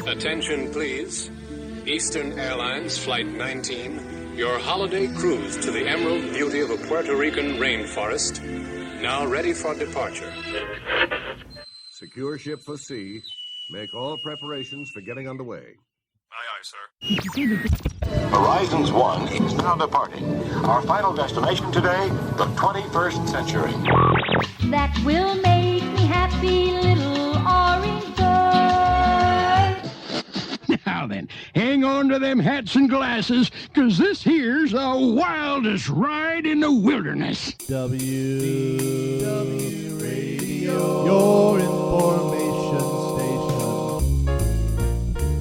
Attention, please. Eastern Airlines Flight 19, your holiday cruise to the emerald beauty of a Puerto Rican rainforest, now ready for departure. Secure ship for sea. Make all preparations for getting underway. Aye, aye, sir. Horizons 1 is now departing. Our final destination today, the 21st century. That will make me happy, little orange bird. Now then, hang on to them hats and glasses, 'cause this here's the wildest ride in the wilderness. WDW Radio, your information station.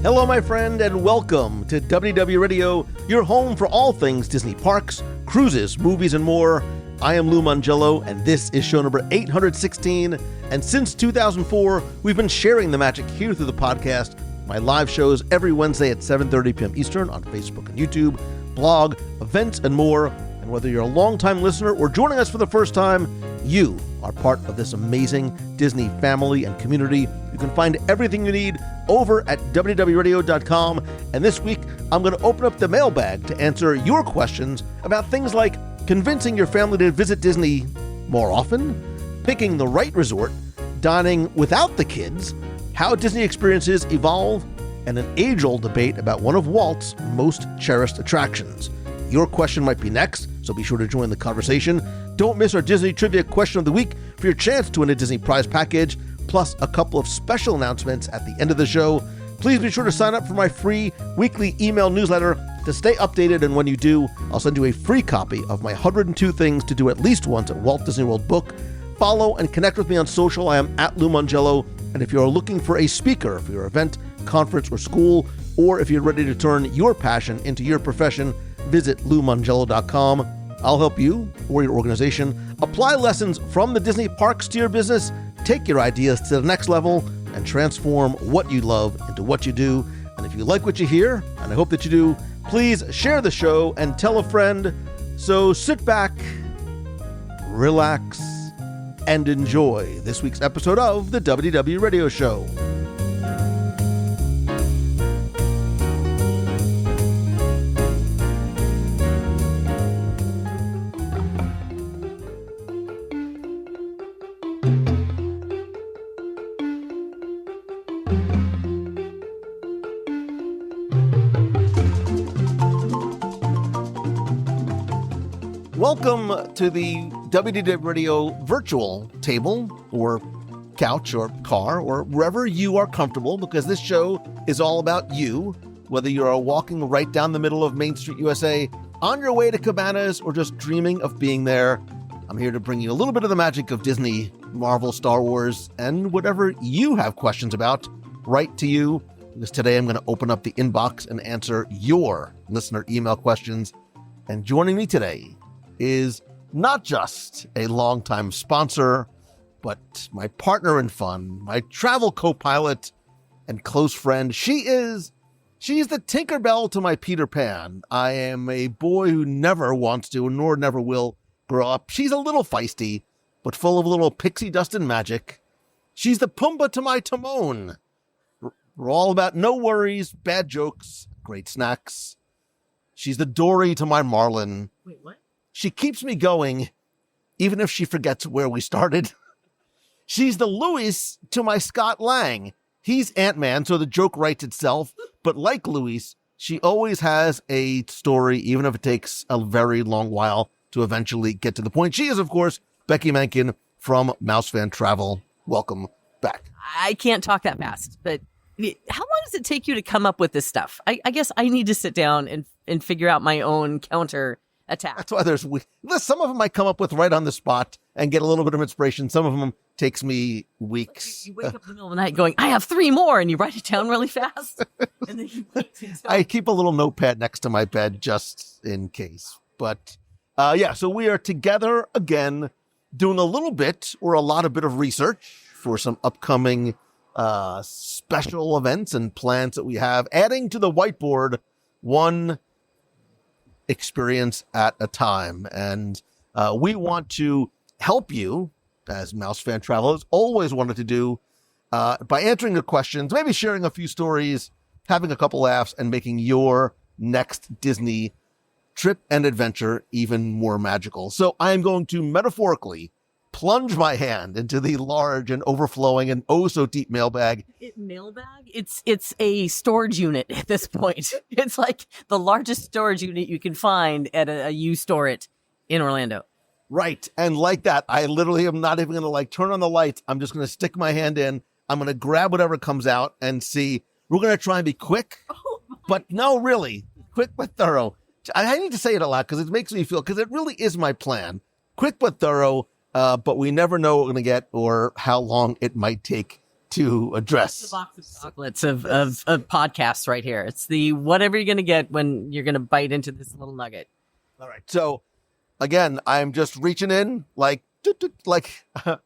Hello, my friend, and welcome to WDW Radio, your home for all things Disney parks, cruises, movies, and more. I am Lou Mangello, and this is show number 816. And since 2004, we've been sharing the magic here through the podcast. My live shows every Wednesday at 7:30 p.m. Eastern on Facebook and YouTube, blog, events, and more. And whether you're a longtime listener or joining us for the first time, you are part of this amazing Disney family and community. You can find everything you need over at WDWRadio.com. And this week, I'm going to open up the mailbag to answer your questions about things like convincing your family to visit Disney more often, picking the right resort, dining without the kids, how Disney experiences evolve, and an age-old debate about one of Walt's most cherished attractions. Your question might be next, so be sure to join the conversation. Don't miss our Disney Trivia Question of the Week for your chance to win a Disney prize package, plus a couple of special announcements at the end of the show. Please be sure to sign up for my free weekly email newsletter to stay updated, and when you do, I'll send you a free copy of my 102 Things to Do at Least Once at Walt Disney World book. Follow and connect with me on social. I am at Lou Mangello. And if you're looking for a speaker for your event, conference, or school, or if you're ready to turn your passion into your profession, visit LouMangello.com. I'll help you or your organization apply lessons from the Disney parks to your business, take your ideas to the next level, and transform what you love into what you do. And if you like what you hear, and I hope that you do, please share the show and tell a friend. So sit back, relax, and enjoy this week's episode of the WDW Radio Show. Welcome to the WDW Radio virtual table or couch or car or wherever you are comfortable, because this show is all about you, whether you are walking right down the middle of Main Street, USA, on your way to Cabanas, or just dreaming of being there. I'm here to bring you a little bit of the magic of Disney, Marvel, Star Wars, and whatever you have questions about, right to you, because today I'm going to open up the inbox and answer your listener email questions. And joining me today is not just a longtime sponsor, but my partner in fun, my travel co-pilot and close friend. She's the Tinkerbell to my Peter Pan. I am a boy who never wants to, nor never will, grow up. She's a little feisty, but full of little pixie dust and magic. She's the Pumbaa to my Timon. We're all about no worries, bad jokes, great snacks. She's the Dory to my Marlin. Wait, what? She keeps me going, even if she forgets where we started. She's the Louis to my Scott Lang. He's Ant-Man, so the joke writes itself. But like Louis, she always has a story, even if it takes a very long while to eventually get to the point. She is, of course, Becky Menken from Mouse Fan Travel. Welcome back. I can't talk that fast, but how long does it take you to come up with this stuff? I guess I need to sit down and figure out my own counter attack. That's why some of them I come up with right on the spot and get a little bit of inspiration. Some of them takes me weeks. You wake up in the middle of the night going, I have 3 more, and you write it down really fast. And then you I keep a little notepad next to my bed just in case. But so we are together again doing a little bit or a lot of research for some upcoming special events and plans that we have, adding to the whiteboard one experience at a time. And we want to help you, as Mouse Fan Travel has always wanted to do, by answering the questions, maybe sharing a few stories, having a couple laughs, and making your next Disney trip and adventure even more magical. So I am going to metaphorically plunge my hand into the large and overflowing and oh so deep mailbag. Mailbag? It's a storage unit at this point. It's like the largest storage unit you can find at a U Store It in Orlando. Right. And like that, I literally am not even going to like turn on the lights. I'm just going to stick my hand in. I'm going to grab whatever comes out and see. We're going to try and be quick, but no, really quick but thorough. I need to say it a lot because it makes me feel, because it really is my plan. Quick but thorough. But we never know what we're going to get or how long it might take to address. It's a box of chocolates of podcasts right here. It's the whatever you're going to get when you're going to bite into this little nugget. All right. So again, I'm just reaching in like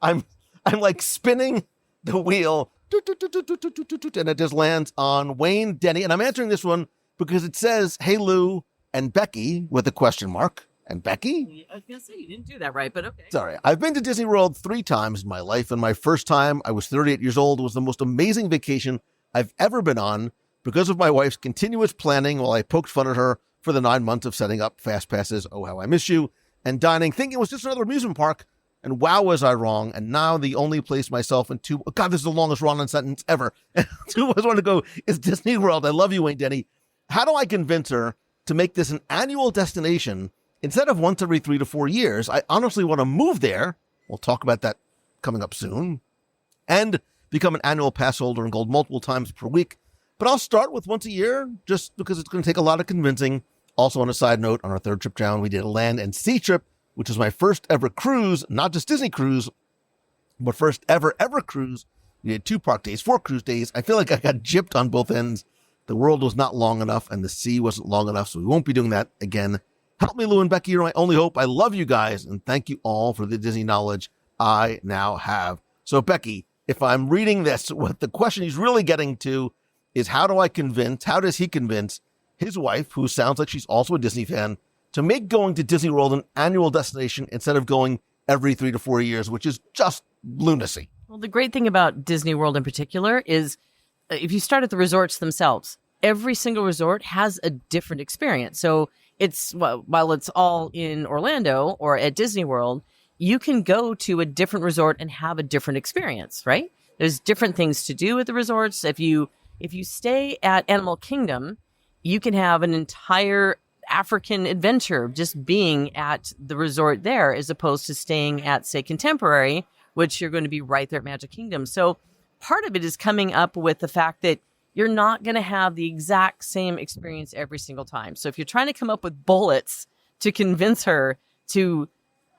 I'm like spinning the wheel and it just lands on Wayne Denny. And I'm answering this one because it says, "Hey Lou and Becky," with a question mark. And Becky? I was going to say, you didn't do that right, but okay. Sorry. I've been to Disney World 3 times in my life, and my first time, I was 38 years old, was the most amazing vacation I've ever been on because of my wife's continuous planning while I poked fun at her for the 9 months of setting up fast passes, Oh How I Miss You, and dining, thinking it was just another amusement park. And wow, was I wrong. And now the only place myself and two, oh God, this is the longest run-on sentence ever. And two of us want to go is Disney World. I love you, Wayne Denny. How do I convince her to make this an annual destination instead of once every 3 to 4 years? I honestly want to move there. We'll talk about that coming up soon. And become an annual pass holder and gold multiple times per week. But I'll start with once a year just because it's going to take a lot of convincing. Also, on a side note, on our 3rd trip down, we did a land and sea trip, which was my first ever cruise, not just Disney cruise, but first ever cruise. We did 2 park days, 4 cruise days. I feel like I got gypped on both ends. The world was not long enough and the sea wasn't long enough, so we won't be doing that again. Help me, Lou and Becky. You're my only hope. I love you guys, and thank you all for the Disney knowledge I now have. So, Becky, if I'm reading this, what the question he's really getting to is how does he convince his wife, who sounds like she's also a Disney fan, to make going to Disney World an annual destination instead of going every 3 to 4 years, which is just lunacy. Well, the great thing about Disney World in particular is if you start at the resorts themselves, every single resort has a different experience. So while it's all in Orlando or at Disney World, you can go to a different resort and have a different experience, right? There's different things to do at the resorts. If you stay at Animal Kingdom, you can have an entire African adventure just being at the resort there, as opposed to staying at, say, Contemporary, which you're going to be right there at Magic Kingdom. So part of it is coming up with the fact that you're not going to have the exact same experience every single time. So if you're trying to come up with bullets to convince her to,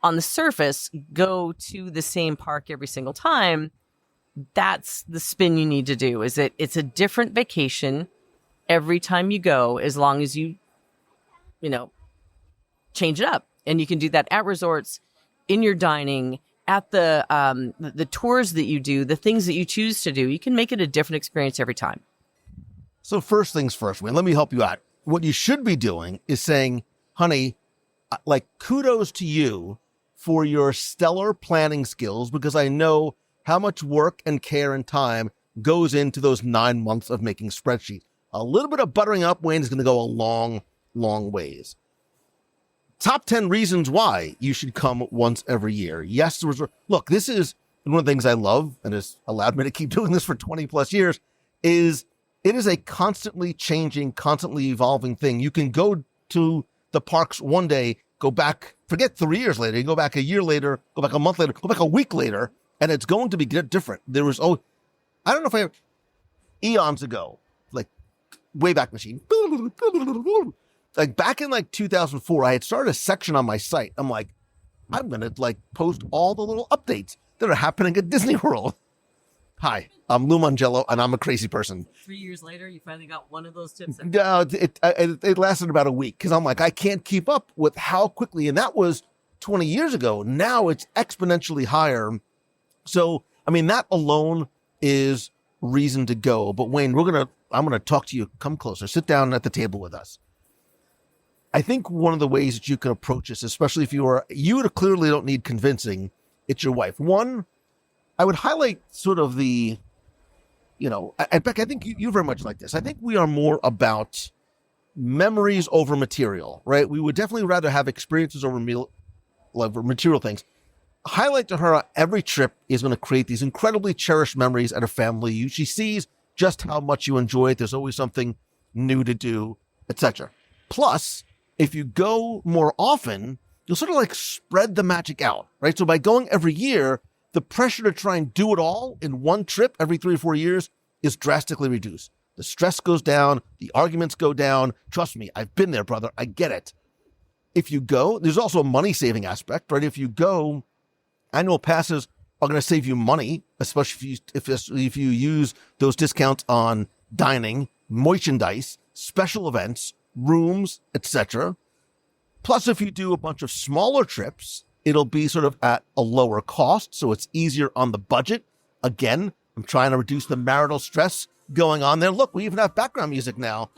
on the surface, go to the same park every single time, that's the spin you need to do. Is that it's a different vacation every time you go, as long as you change it up. And you can do that at resorts, in your dining, at the tours that you do, the things that you choose to do. You can make it a different experience every time. So first things first, Wayne, let me help you out. What you should be doing is saying, honey, like, kudos to you for your stellar planning skills, because I know how much work and care and time goes into those 9 months of making spreadsheets. A little bit of buttering up, Wayne, is going to go a long, long ways. Top 10 reasons why you should come once every year. Yes, look, this is one of the things I love and has allowed me to keep doing this for 20 plus years, is it is a constantly changing, constantly evolving thing. You can go to the parks one day, go back, forget 3 years later, you go back a year later, go back a month later, go back a week later, and it's going to be different. There was, I don't know if eons ago, like Wayback Machine, like back in like 2004, I had started a section on my site. I'm like, I'm going to like post all the little updates that are happening at Disney World. Hi, I'm Lou Mangello, and I'm a crazy person. 3 years later, you finally got one of those tips. No, it lasted about a week because I'm like, I can't keep up with how quickly, and that was 20 years ago. Now it's exponentially higher. So, I mean, that alone is reason to go. But Wayne, I'm going to talk to you. Come closer. Sit down at the table with us. I think one of the ways that you can approach this, especially if you clearly don't need convincing, it's your wife. One, I would highlight sort of the and Beck, I think you're very much like this. I think we are more about memories over material, right? We would definitely rather have experiences over material things. Highlight to her, every trip is going to create these incredibly cherished memories at a family. She sees just how much you enjoy it. There's always something new to do, etc. Plus, if you go more often, you'll sort of like spread the magic out, right? So by going every year, the pressure to try and do it all in one trip every 3 or 4 years is drastically reduced. The stress goes down, the arguments go down. Trust me, I've been there, brother. I get it. If you go, there's also a money-saving aspect, right? If you go, annual passes are going to save you money, especially if you use those discounts on dining, merchandise, special events, rooms, etc. Plus, if you do a bunch of smaller trips, it'll be sort of at a lower cost, so it's easier on the budget. Again, I'm trying to reduce the marital stress going on there. Look, we even have background music now.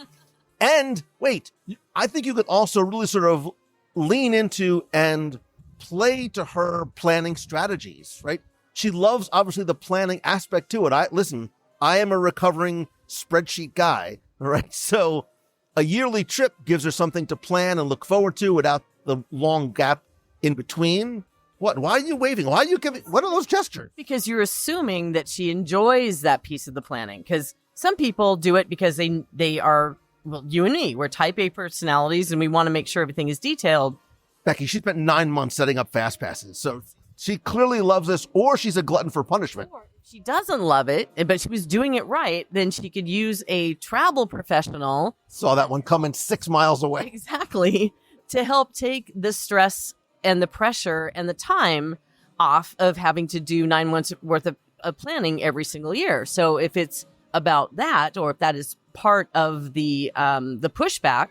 And wait, I think you could also really sort of lean into and play to her planning strategies, right? She loves, obviously, the planning aspect to it. I am a recovering spreadsheet guy, right? So a yearly trip gives her something to plan and look forward to without the long gap in between. What? Why are you waving? Why are you giving? What are those gestures? Because you're assuming that she enjoys that piece of the planning. Because some people do it because they are, well, you and me, we're type A personalities and we want to make sure everything is detailed. Becky, she spent 9 months setting up fast passes. So she clearly loves this, or she's a glutton for punishment. Or if she doesn't love it, but she was doing it right, then she could use a travel professional. Saw that one coming 6 miles away. Exactly. To help take the stress and the pressure and the time off of having to do 9 months worth of planning every single year. So if it's about that, or if that is part of the pushback,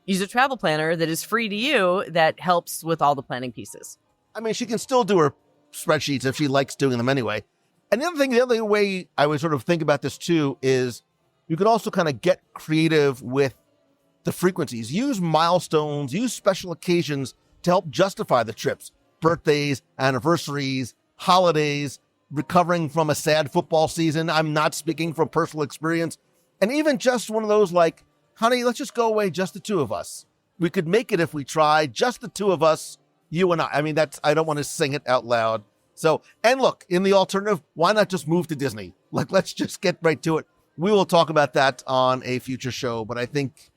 use a travel planner that is free to you that helps with all the planning pieces. I mean, she can still do her spreadsheets if she likes doing them anyway. And the other way I would sort of think about this too is you could also kind of get creative with the frequencies. Use milestones, use special occasions to help justify the trips. Birthdays, anniversaries, holidays, recovering from a sad football season. I'm not speaking from personal experience. And even just one of those like, honey, let's just go away, just the two of us. We could make it if we tried, just the two of us, you and I. I mean, I don't want to sing it out loud. So, and look, in the alternative, why not just move to Disney? Like, let's just get right to it. We will talk about that on a future show. But I think,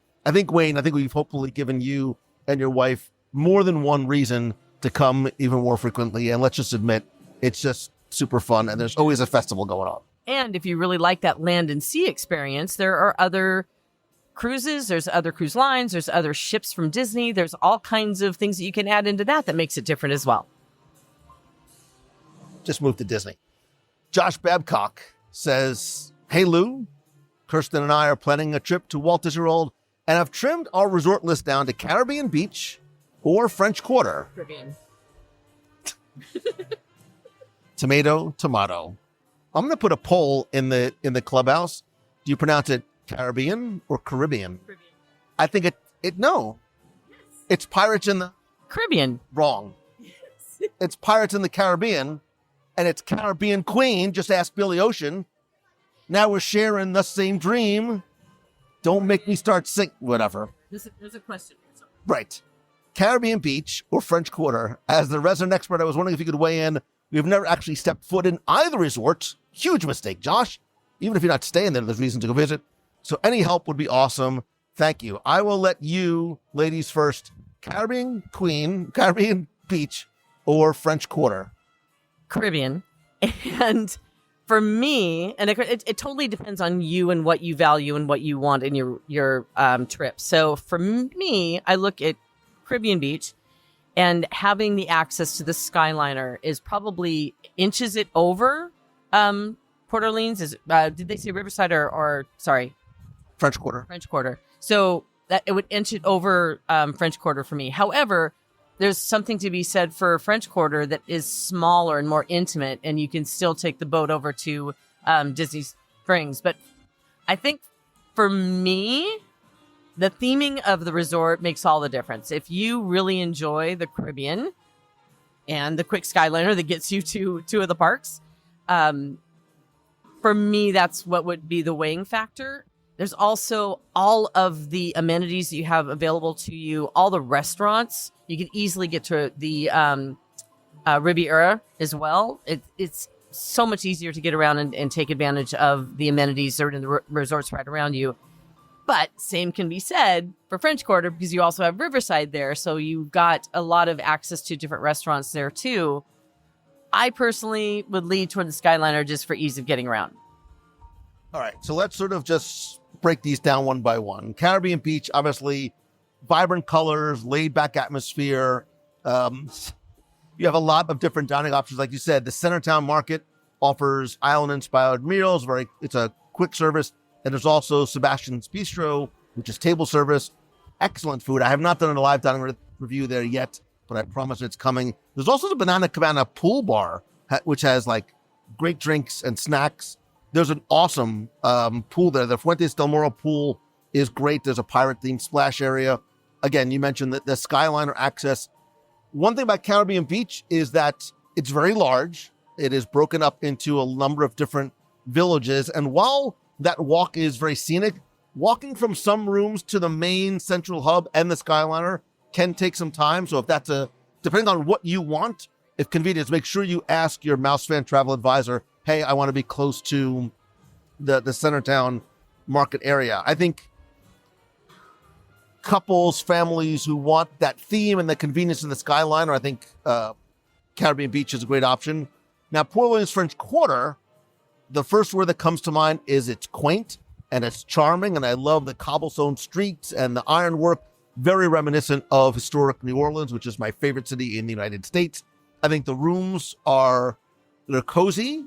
Wayne, we've hopefully given you and your wife more than one reason to come even more frequently. And let's just admit, it's just super fun. And there's always a festival going on. And if you really like that land and sea experience, there are other cruises, there's other cruise lines, there's other ships from Disney. There's all kinds of things that you can add into that makes it different as well. Just move to Disney. Josh Babcock says, hey, Lou, Kirsten and I are planning a trip to Walt Disney World and have trimmed our resort list down to Caribbean Beach or French Quarter. Caribbean. Tomato. I'm going to put a poll in the clubhouse. Do you pronounce it Caribbean or Caribbean? Caribbean. I think no. Yes. It's Pirates in the Caribbean. Wrong. Yes. It's Pirates in the Caribbean, and it's Caribbean Queen. Just ask Billy Ocean. Now we're sharing the same dream. Don't make me start singing. Whatever. There's a question. Right. Caribbean Beach or French Quarter. As the resident expert, I was wondering if you could weigh in. We've never actually stepped foot in either resort. Huge mistake, Josh. Even if you're not staying there, there's reason to go visit. So any help would be awesome. Thank you. I will let you, ladies first, Caribbean Queen, Caribbean Beach, or French Quarter. Caribbean. And for me, and it totally depends on you and what you value and what you want in your trip. So for me, I look at Caribbean Beach, and having the access to the Skyliner is probably inches it over Port Orleans. Did they say Riverside or sorry? French Quarter. French Quarter. So that it would inch it over French Quarter for me. However, there's something to be said for French Quarter that is smaller and more intimate, and you can still take the boat over to Disney Springs. But I think for me, the theming of the resort makes all the difference. If you really enjoy the Caribbean and the quick Skyliner that gets you to two of the parks, for me, that's what would be the weighing factor. There's also all of the amenities that you have available to you, all the restaurants. You can easily get to the Riviera as well. It's so much easier to get around and take advantage of the amenities that are in the resorts right around you. But same can be said for French Quarter because you also have Riverside there. So you've got a lot of access to different restaurants there too. I personally would lead toward the Skyliner just for ease of getting around. All right, so let's sort of just break these down one by one. Caribbean Beach, obviously, vibrant colors, laid-back atmosphere. You have a lot of different dining options. Like you said, the Centertown Market offers island-inspired meals. It's a quick service. And there's also Sebastian's Bistro, which is table service. Excellent food. I have not done a live dining review there yet, but I promise it's coming. There's also the Banana Cabana Pool Bar, which has like great drinks and snacks. There's an awesome pool there. The Fuentes del Moro pool is great. There's a pirate-themed splash area. Again, you mentioned that the Skyliner access. One thing about Caribbean Beach is that it's very large. It is broken up into a number of different villages. And while that walk is very scenic, walking from some rooms to the main central hub and the Skyliner can take some time. So if that's depending on what you want, if convenient, make sure you ask your Mouse Fan travel advisor, hey, I want to be close to the Centertown Market area. I think couples, families who want that theme and the convenience of the Skyliner, I think Caribbean Beach is a great option. Now, Port Williams French Quarter, the first word that comes to mind is it's quaint and it's charming, and I love the cobblestone streets and the ironwork, very reminiscent of historic New Orleans, which is my favorite city in the United States. I think the rooms they're cozy,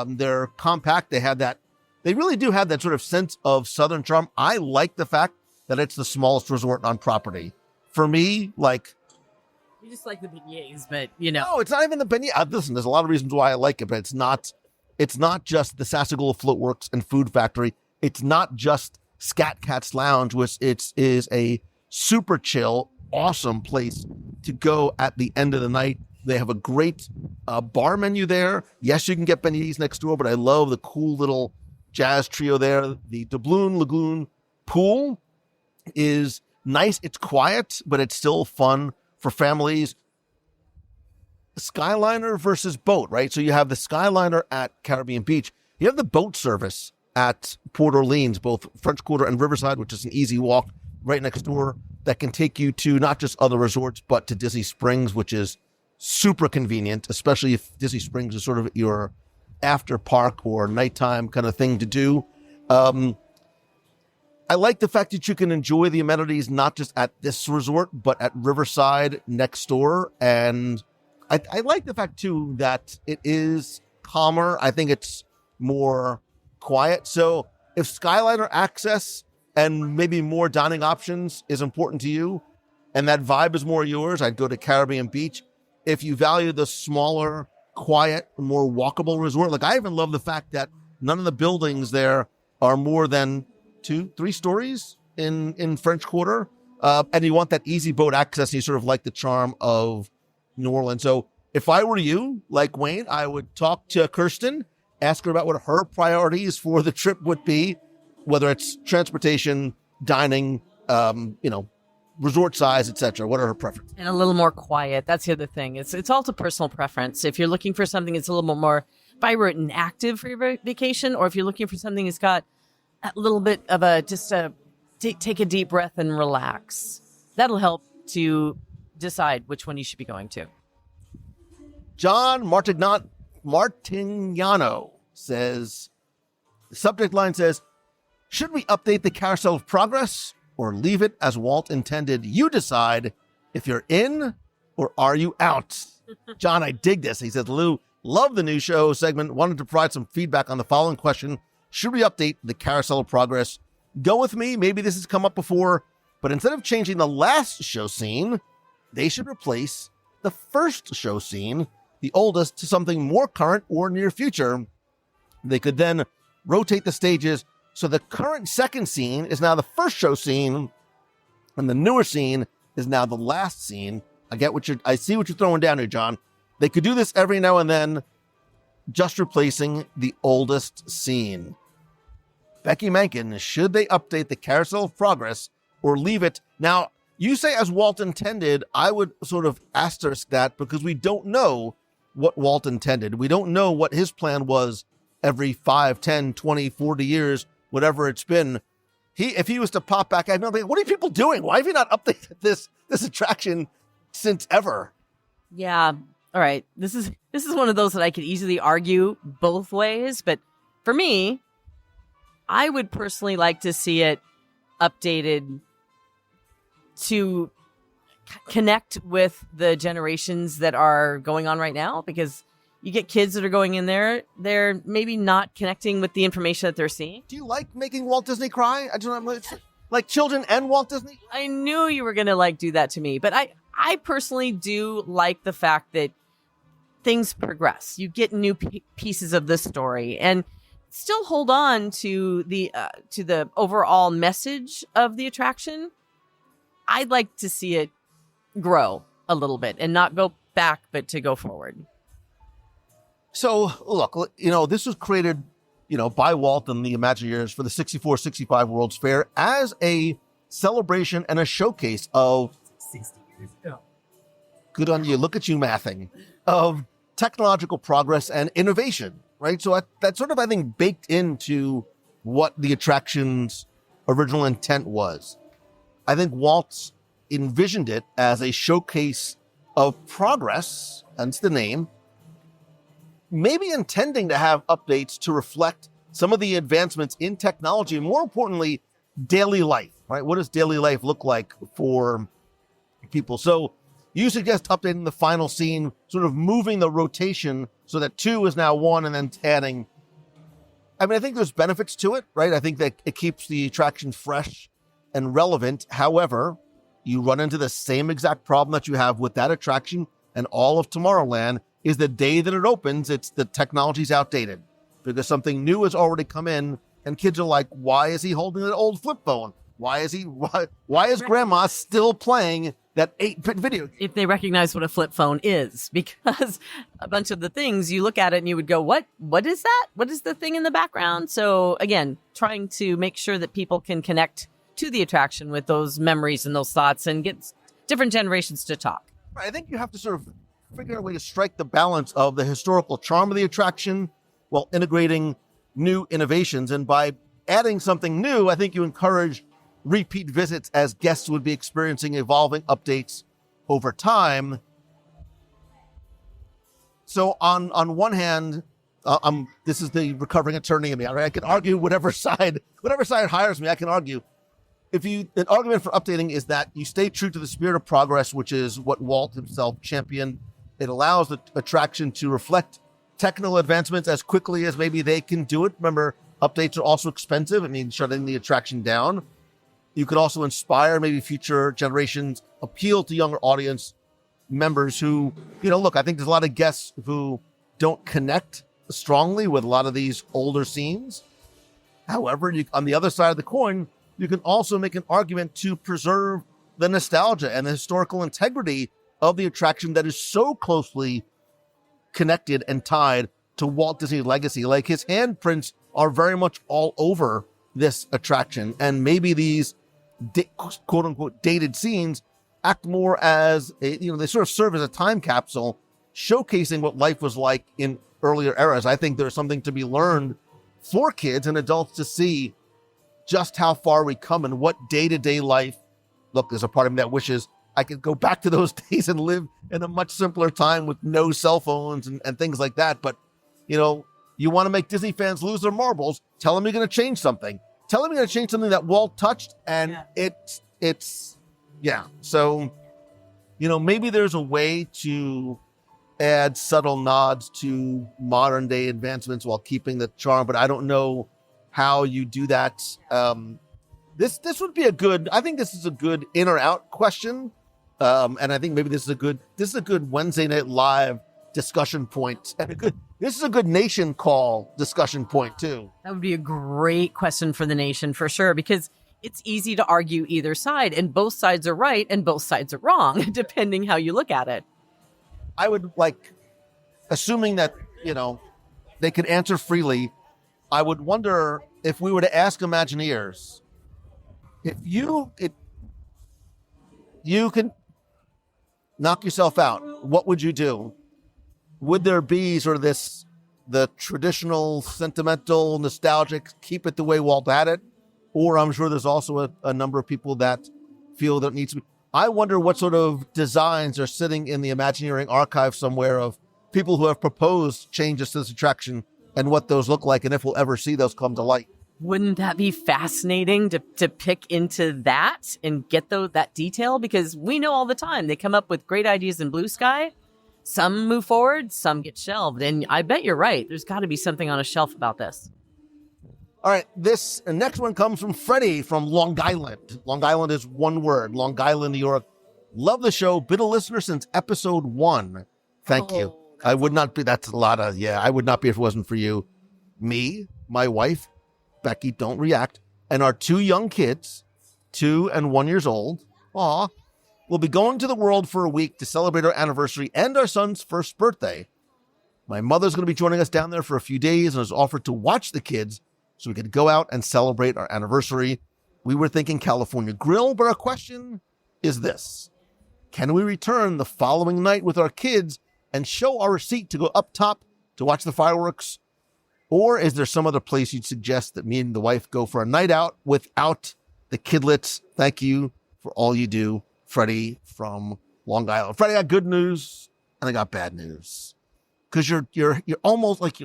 they're compact, they really do have that sort of sense of Southern charm. I like the fact that it's the smallest resort on property. For me, You just like the beignets, but No, it's not even the beignet. Listen, there's a lot of reasons why I like it, but it's not just the Sassagoula Floatworks and Food Factory. It's not just Scat Cat's Lounge, which is a super chill, awesome place to go at the end of the night. They have a great bar menu there. Yes, you can get beignets next door, but I love the cool little jazz trio there. The Doubloon Lagoon pool is nice. It's quiet, but it's still fun for families. Skyliner versus boat, right? So you have the Skyliner at Caribbean Beach. You have the boat service at Port Orleans, both French Quarter and Riverside, which is an easy walk right next door that can take you to not just other resorts, but to Disney Springs, which is super convenient, especially if Disney Springs is sort of your after park or nighttime kind of thing to do. I like the fact that you can enjoy the amenities not just at this resort, but at Riverside next door. And I like the fact, too, that it is calmer. I think it's more quiet. So if Skyliner access and maybe more dining options is important to you, and that vibe is more yours, I'd go to Caribbean Beach. If you value the smaller, quiet, more walkable resort, I even love the fact that none of the buildings there are more than 2-3 stories in French Quarter. And you want that easy boat access, and you sort of like the charm of New Orleans. So if I were you, like Wayne, I would talk to Kirsten, ask her about what her priorities for the trip would be, whether it's transportation, dining, resort size, etc. What are her preferences? And a little more quiet. That's the other thing. It's all to personal preference. If you're looking for something that's a little bit more vibrant and active for your vacation, or if you're looking for something that's got a little bit of take a deep breath and relax. That'll help to decide which one you should be going to. John Martignano says, the subject line says, should we update the Carousel of Progress or leave it as Walt intended? You decide if you're in or are you out? John, I dig this. He says, Lou, love the new show segment. Wanted to provide some feedback on the following question. Should we update the Carousel of Progress? Go with me. Maybe this has come up before, but instead of changing the last show scene, they should replace the first show scene, the oldest, to something more current or near future. They could then rotate the stages so the current second scene is now the first show scene, and the newer scene is now the last scene. I see what you're throwing down here, John. They could do this every now and then. just replacing the oldest scene. Becky Mankin, should they update the Carousel of Progress or leave it? Now, you say as Walt intended, I would sort of asterisk that because we don't know what Walt intended. We don't know what his plan was every 5, 10, 20, 40 years, whatever it's been. If he was to pop back, I'd know, like, what are people doing? Why have you not updated this attraction since ever? Yeah. All right. This is one of those that I could easily argue both ways. But for me, I would personally like to see it updated to connect with the generations that are going on right now, because you get kids that are going in there, they're maybe not connecting with the information that they're seeing. Do you like making Walt Disney cry? I don't know, like children and Walt Disney? I knew you were going to do that to me, but I personally do like the fact that things progress. You get new pieces of the story and still hold on to the overall message of the attraction. I'd like to see it grow a little bit and not go back, but to go forward. So, look, this was created, by Walt and the Imagineers for the 64-65 World's Fair as a celebration and a showcase of 60 years ago. Good on you. Look at you mathing. Of technological progress and innovation, right? So that's sort of, I think, baked into what the attraction's original intent was. I think Walt envisioned it as a showcase of progress, hence the name, maybe intending to have updates to reflect some of the advancements in technology, and more importantly, daily life, right? What does daily life look like for people? So you suggest updating the final scene, sort of moving the rotation so that 2 is now 1 and then adding. I mean, I think there's benefits to it, right? I think that it keeps the attraction fresh and relevant. However, you run into the same exact problem that you have with that attraction and all of Tomorrowland is the day that it opens, the technology's outdated because something new has already come in and kids are like, why is he holding an old flip phone? Why is grandma still playing that 8-bit video game? If they recognize what a flip phone is, because a bunch of the things you look at it and you would go, what is that? What is the thing in the background? So again, trying to make sure that people can connect to the attraction with those memories and those thoughts and get different generations to talk. I think you have to sort of figure out a way to strike the balance of the historical charm of the attraction while integrating new innovations. And by adding something new, I think you encourage repeat visits as guests would be experiencing evolving updates over time. So on one hand, this is the recovering attorney in me. Right? I can argue whatever side hires me, I can argue. An argument for updating is that you stay true to the spirit of progress, which is what Walt himself championed. It allows the attraction to reflect technical advancements as quickly as maybe they can do it. Remember, updates are also expensive. I mean, shutting the attraction down. You could also inspire maybe future generations, appeal to younger audience members who, look, I think there's a lot of guests who don't connect strongly with a lot of these older scenes. However, on the other side of the coin, you can also make an argument to preserve the nostalgia and the historical integrity of the attraction that is so closely connected and tied to Walt Disney's legacy. Like his handprints are very much all over this attraction. And maybe these quote unquote dated scenes act more as they sort of serve as a time capsule showcasing what life was like in earlier eras. I think there's something to be learned for kids and adults to see just how far we come and what day-to-day life. Look, there's a part of me that wishes I could go back to those days and live in a much simpler time with no cell phones and things like that. But, you want to make Disney fans lose their marbles, tell them you're going to change something. Tell them you're going to change something that Walt touched, and it's. So, maybe there's a way to add subtle nods to modern day advancements while keeping the charm, but I don't know how you do that. This would be I think this is a good in or out question. And I think maybe this is a good Wednesday Night Live discussion point. And this is a good nation call discussion point too. That would be a great question for the nation for sure, because it's easy to argue either side and both sides are right and both sides are wrong, depending how you look at it. I would assuming that, they could answer freely. I would wonder if we were to ask Imagineers, if you can knock yourself out, what would you do? Would there be sort of the traditional, sentimental, nostalgic, keep it the way Walt had it? Or I'm sure there's also a number of people that feel that it needs to be. I wonder what sort of designs are sitting in the Imagineering archive somewhere of people who have proposed changes to this attraction and what those look like, and if we'll ever see those come to light. Wouldn't that be fascinating to pick into that and get that detail? Because we know all the time they come up with great ideas in Blue Sky. Some move forward, some get shelved. And I bet you're right. There's got to be something on a shelf about this. All right, this next one comes from Freddie from Long Island. Long Island is one word, Long Island, New York. Love the show. Been a listener since episode 1. Thank you. I would not be, that's a lot of, I would not be if it wasn't for you. Me, my wife, Becky, don't react, and our 2 young kids, 2 and 1 years old. Aw. We'll be going to the world for a week to celebrate our anniversary and our son's first birthday. My mother's going to be joining us down there for a few days and has offered to watch the kids so we could go out and celebrate our anniversary. We were thinking California Grill, but our question is this. Can we return the following night with our kids and show our receipt to go up top to watch the fireworks? Or is there some other place you'd suggest that me and the wife go for a night out without the kidlets? Thank you for all you do, Freddie from Long Island. Freddie, I got good news and I got bad news. Because you're almost like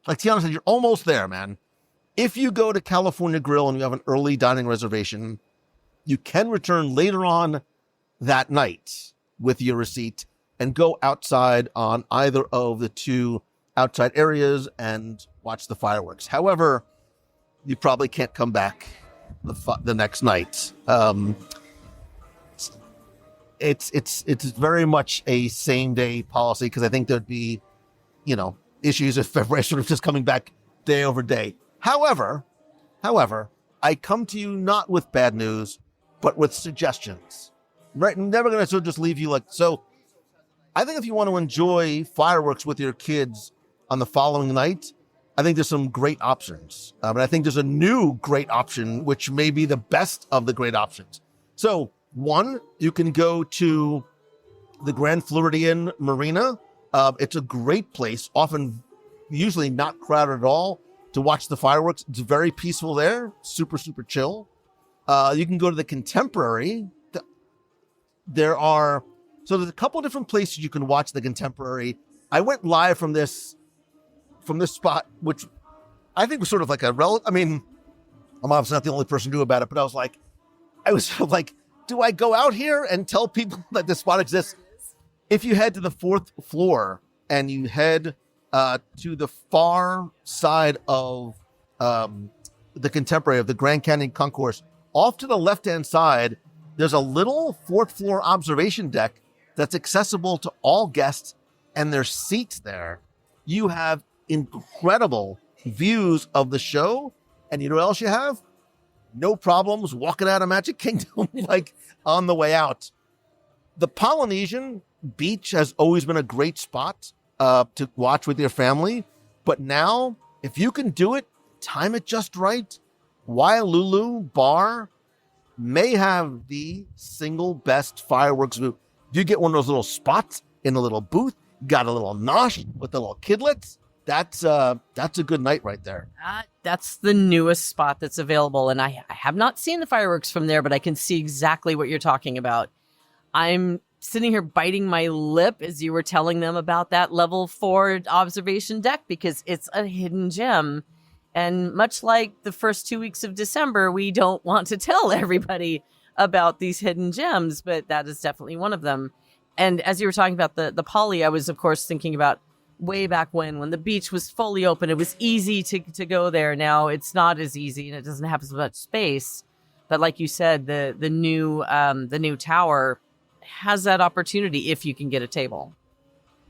Tiana said, you're almost there, man. If you go to California Grill and you have an early dining reservation, you can return later on that night with your receipt and go outside on either of the 2 outside areas and watch the fireworks. However, you probably can't come back the next night. It's very much a same day policy because I think there'd be, issues if everybody's sort of just coming back day over day. However, I come to you not with bad news, but with suggestions. Right? I'm never going to sort of just leave you so. I think if you want to enjoy fireworks with your kids on the following night, I think there's some great options. But I think there's a new great option, which may be the best of the great options. So, 1, you can go to the Grand Floridian Marina. It's a great place, usually not crowded at all, to watch the fireworks. It's very peaceful there, super, super chill. You can go to the Contemporary. There's a couple different places you can watch the Contemporary. I went live from this spot, which I think was sort of like I'm obviously not the only person who knew about it, but I was like, do I go out here and tell people that this spot exists? If you head to the 4th floor and you head to the far side of the Contemporary, of the Grand Canyon Concourse, off to the left-hand side, there's a little 4th floor observation deck that's accessible to all guests, and there's seats there. You have incredible views of the show, and you know what else you have? No problems walking out of Magic Kingdom on the way out. The Polynesian Beach has always been a great spot to watch with your family, but now, if you can do it, time it just right, Wailulu Bar may have the single best fireworks view. If you get one of those little spots in a little booth, got a little nosh with the little kidlets, that's a good night right there. That's the newest spot that's available, and I have not seen the fireworks from there, but I can see exactly what you're talking about. I'm sitting here biting my lip as you were telling them about that level 4 observation deck because it's a hidden gem. And much like the first 2 weeks of December, we don't want to tell everybody about these hidden gems, but that is definitely one of them. And as you were talking about the Poly, I was, of course, thinking about way back when the beach was fully open. It was easy to go there. Now it's not as easy and it doesn't have as much space. But like you said, the new tower has that opportunity if you can get a table.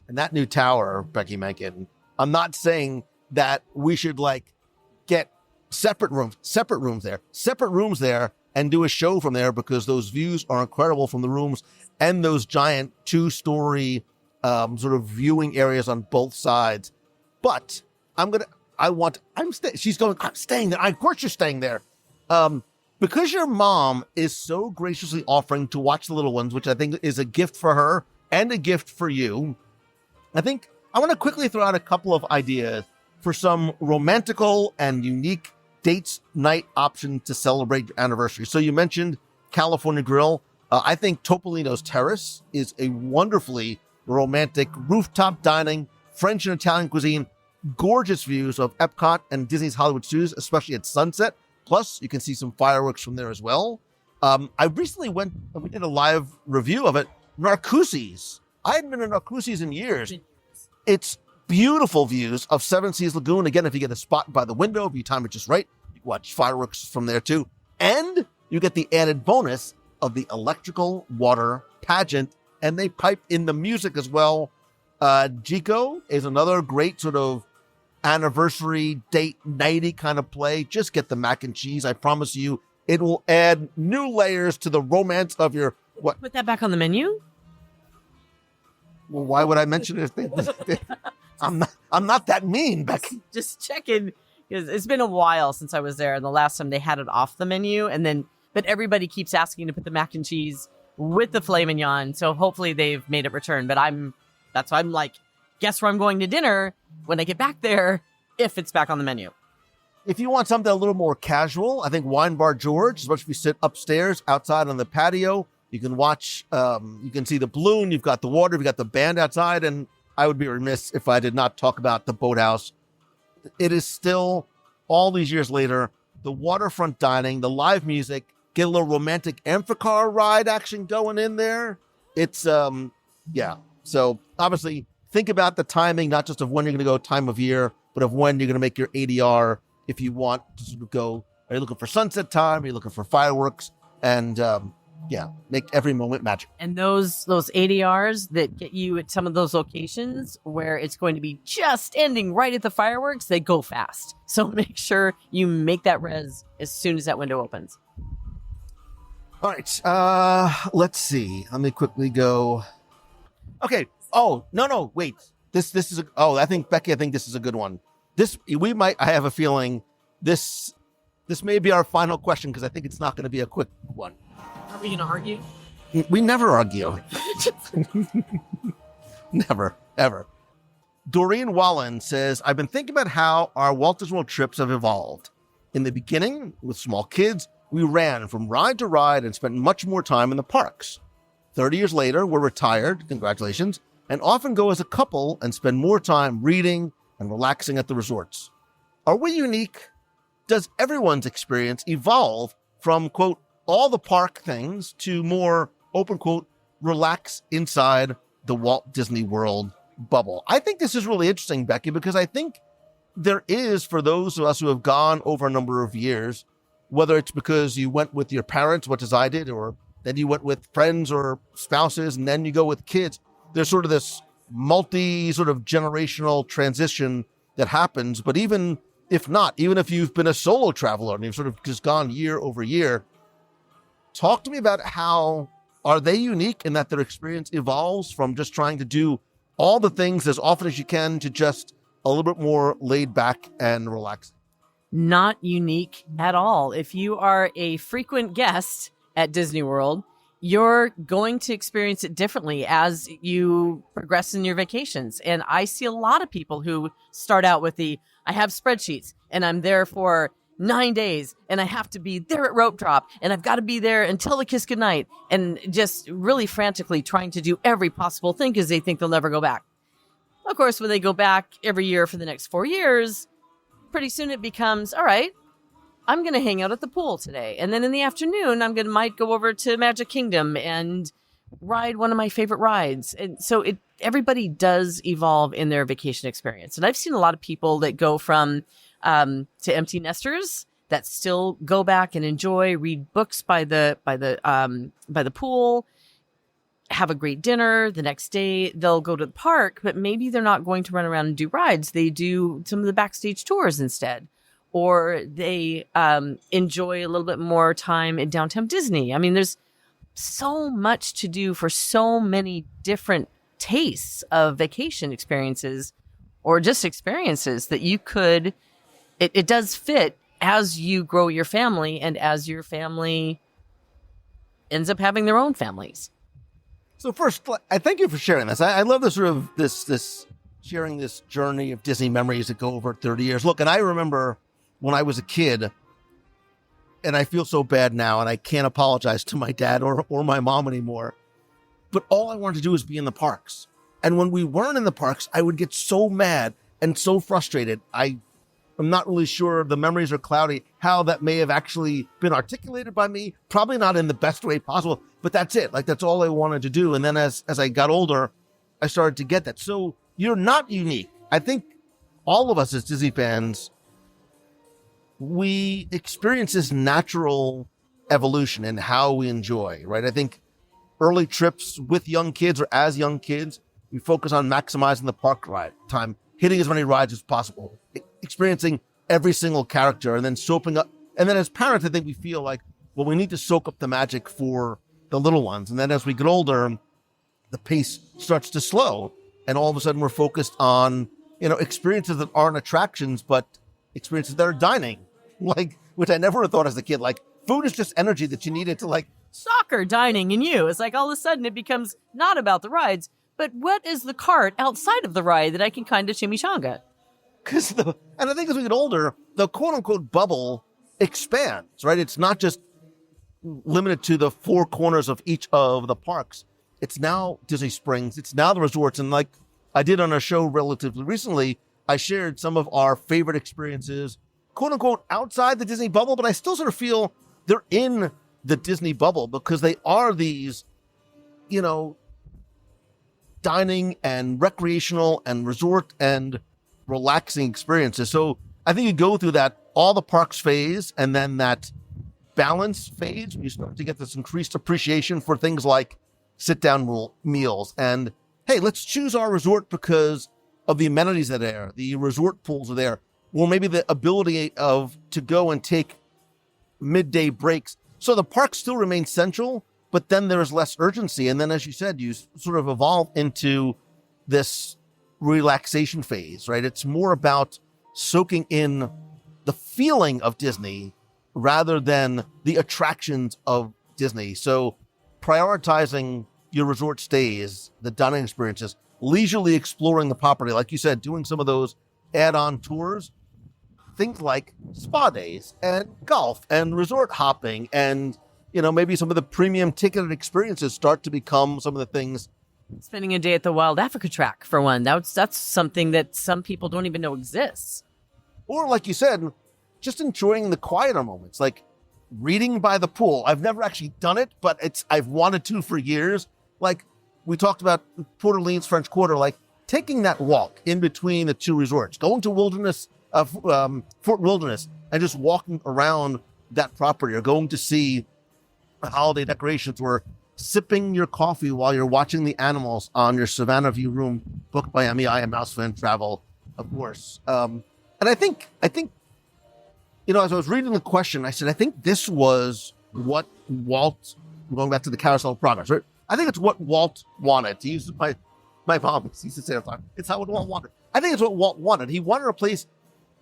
And that new tower, Becky Mencken, I'm not saying that we should get separate rooms there and do a show from there, because those views are incredible from the rooms and those giant 2-story sort of viewing areas on both sides. But She's going, I'm staying there. Of course you're staying there. Because your mom is so graciously offering to watch the little ones, which I think is a gift for her and a gift for you, I think I want to quickly throw out a couple of ideas for some romantical and unique dates night options to celebrate your anniversary. So you mentioned California Grill. I think Topolino's Terrace is a wonderfully romantic rooftop dining, French and Italian cuisine, gorgeous views of Epcot and Disney's Hollywood Studios, especially at sunset. Plus, you can see some fireworks from there as well. I recently we did a live review of it, Narcoossee's. I hadn't been to Narcoossee's in years. It's beautiful views of Seven Seas Lagoon. Again, if you get a spot by the window, if you time it just right, you can watch fireworks from there too. And you get the added bonus of the electrical water pageant, and they pipe in the music as well. Jico is another great sort of anniversary date nighty kind of play. Just get the mac and cheese. I promise you, it will add new layers to the romance of your what. Put that back on the menu. Well, why would I mention it? I'm not that mean, Becky. Just checking, because it's been a while since I was there, and the last time they had it off the menu, but everybody keeps asking to put the mac and cheese with the filet mignon, so hopefully they've made it return. But that's why I'm like, guess where I'm going to dinner when I get back there, if it's back on the menu. If you want something a little more casual, I think Wine Bar George, especially if you sit upstairs outside on the patio, you can watch, you can see the balloon, you've got the water, you've got the band outside, and I would be remiss if I did not talk about the Boathouse. It is still, all these years later, the waterfront dining, the live music, get a little romantic amphicar ride action going in there. It's, yeah. So obviously, think about the timing, not just of when you're going to go time of year, but of when you're going to make your ADR. If you want to sort of go, are you looking for sunset time? Are you looking for fireworks? And make every moment magic. And those ADRs that get you at some of those locations where it's going to be just ending right at the fireworks, they go fast. So make sure you make that res as soon as that window opens. All right. Let's see. Let me quickly go. Okay. Oh, no, wait. This is I think Becky, this is a good one. I have a feeling this may be our final question, because I think it's not going to be a quick one. Are we going to argue? We never argue. Never, ever. Doreen Wallen says, I've been thinking about how our Walt Disney World trips have evolved. In the beginning, with small kids, we ran from ride to ride and spent much more time in the parks. 30 years later, we're retired, congratulations, and often go as a couple and spend more time reading and relaxing at the resorts. Are we unique? Does everyone's experience evolve from, quote, all the park things to more, open quote, relax inside the Walt Disney World bubble? I think this is really interesting, Becky, because I think there is, for those of us who have gone over a number of years, whether it's because you went with your parents, much as I did, or then you went with friends or spouses, and then you go with kids, there's sort of this sort of generational transition that happens. But even if you've been a solo traveler and you've sort of just gone year over year, talk to me about how are they unique in that their experience evolves from just trying to do all the things as often as you can to just a little bit more laid back and relaxed? Not unique at all. If you are a frequent guest at Disney World, you're going to experience it differently as you progress in your vacations. And I see a lot of people who start out with I have spreadsheets and I'm there for 9 days and I have to be there at rope drop and I've got to be there until the kiss goodnight, and just really frantically trying to do every possible thing because they think they'll never go back. Of course, when they go back every year for the next 4 years, pretty soon it becomes, all right, I'm going to hang out at the pool today. And then in the afternoon, might go over to Magic Kingdom and ride one of my favorite rides. And so everybody does evolve in their vacation experience. And I've seen a lot of people that go from to empty nesters that still go back and enjoy, read books by the pool, have a great dinner. The next day they'll go to the park, but maybe they're not going to run around and do rides. They do some of the backstage tours instead. Or they enjoy a little bit more time in downtown Disney. I mean, there's so much to do for so many different tastes of vacation experiences or just experiences that you could, it does fit as you grow your family and as your family ends up having their own families. So first, I thank you for sharing this. I love this sort of this sharing this journey of Disney memories that go over 30 years. Look, and I remember when I was a kid, and I feel so bad now, and I can't apologize to my dad or my mom anymore, but all I wanted to do was be in the parks. And when we weren't in the parks, I would get so mad and so frustrated. I'm not really sure, the memories are cloudy, how that may have actually been articulated by me. Probably not in the best way possible, but that's it. Like, that's all I wanted to do. And then as I got older, I started to get that. So you're not unique. I think all of us as Disney fans, we experience this natural evolution in how we enjoy, right? I think early trips with young kids or as young kids, we focus on maximizing the park ride time, hitting as many rides as possible, experiencing every single character, and then soaking up. And then as parents, I think we feel like, well, we need to soak up the magic for the little ones. And then as we get older, the pace starts to slow. And all of a sudden we're focused on, experiences that aren't attractions, but experiences that are dining, like, which I never thought as a kid. Like, food is just energy that you needed to, like, soccer, dining, and you. It's like all of a sudden it becomes not about the rides, but what is the cart outside of the ride that I can kind of chimichanga? And I think as we get older, the quote unquote bubble expands, right? It's not just limited to the four corners of each of the parks. It's now Disney Springs. It's now the resorts. And like I did on a show relatively recently, I shared some of our favorite experiences, quote unquote, outside the Disney bubble, but I still sort of feel they're in the Disney bubble because they are these, dining and recreational and resort and relaxing experiences. So I think you go through that all the parks phase and then that balance phase. You start to get this increased appreciation for things like sit-down meals. And hey, let's choose our resort because of the amenities that are there. The resort pools are there. Or maybe the ability to go and take midday breaks. So the park still remains central, but then there's less urgency. And then, as you said, you sort of evolve into this relaxation phase, right? It's more about soaking in the feeling of Disney rather than the attractions of Disney. So prioritizing your resort stays, the dining experiences, leisurely exploring the property, like you said, doing some of those add-on tours, things like spa days and golf and resort hopping and maybe some of the premium ticketed experiences start to become some of the things. Spending a day at the Wild Africa track, for one. That's something that some people don't even know exists. Or like you said, just enjoying the quieter moments, like reading by the pool. I've never actually done it, but I've wanted to for years. Like we talked about Port Orleans French Quarter, like taking that walk in between the two resorts, going to Fort Wilderness and just walking around that property, or going to see holiday decorations, or sipping your coffee while you're watching the animals on your Savannah View room, booked by MEI and Mouse Fan Travel, of course. And I think, as I was reading the question, I said, I think this was what Walt, going back to the Carousel of Progress, right? I think it's what Walt wanted. To use my mom used to say all the time, it's how Walt wanted. I think it's what Walt wanted. He wanted a place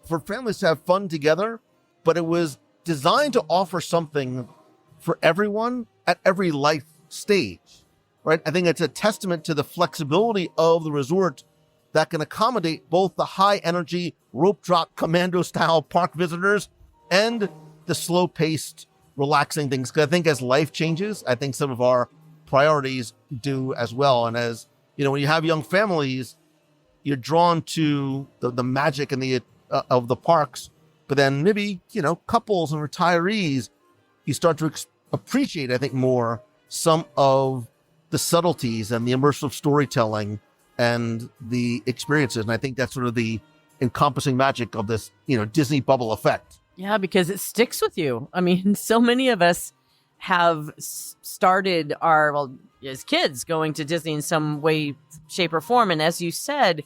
for families to have fun together, but it was designed to offer something for everyone at every life stage, right? I think it's a testament to the flexibility of the resort that can accommodate both the high energy rope drop commando style park visitors and the slow paced relaxing things. Because I think as life changes, I think some of our priorities do as well. And as when you have young families, you're drawn to the magic and the of the parks, but then maybe couples and retirees, you start to appreciate, I think, more some of the subtleties and the immersive storytelling and the experiences. And I think that's sort of the encompassing magic of this, Disney bubble effect. Yeah, because it sticks with you. I mean, so many of us have started as kids going to Disney in some way, shape, or form. And as you said,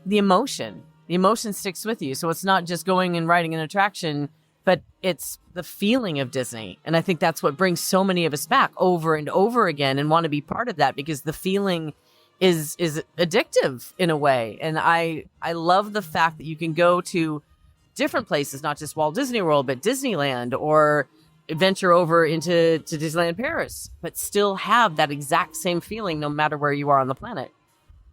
the emotion sticks with you. So it's not just going and riding an attraction, but it's the feeling of Disney. And I think that's what brings so many of us back over and over again and want to be part of that, because the feeling is addictive in a way. And I love the fact that you can go to different places, not just Walt Disney World, but Disneyland, or venture over into Disneyland Paris, but still have that exact same feeling no matter where you are on the planet.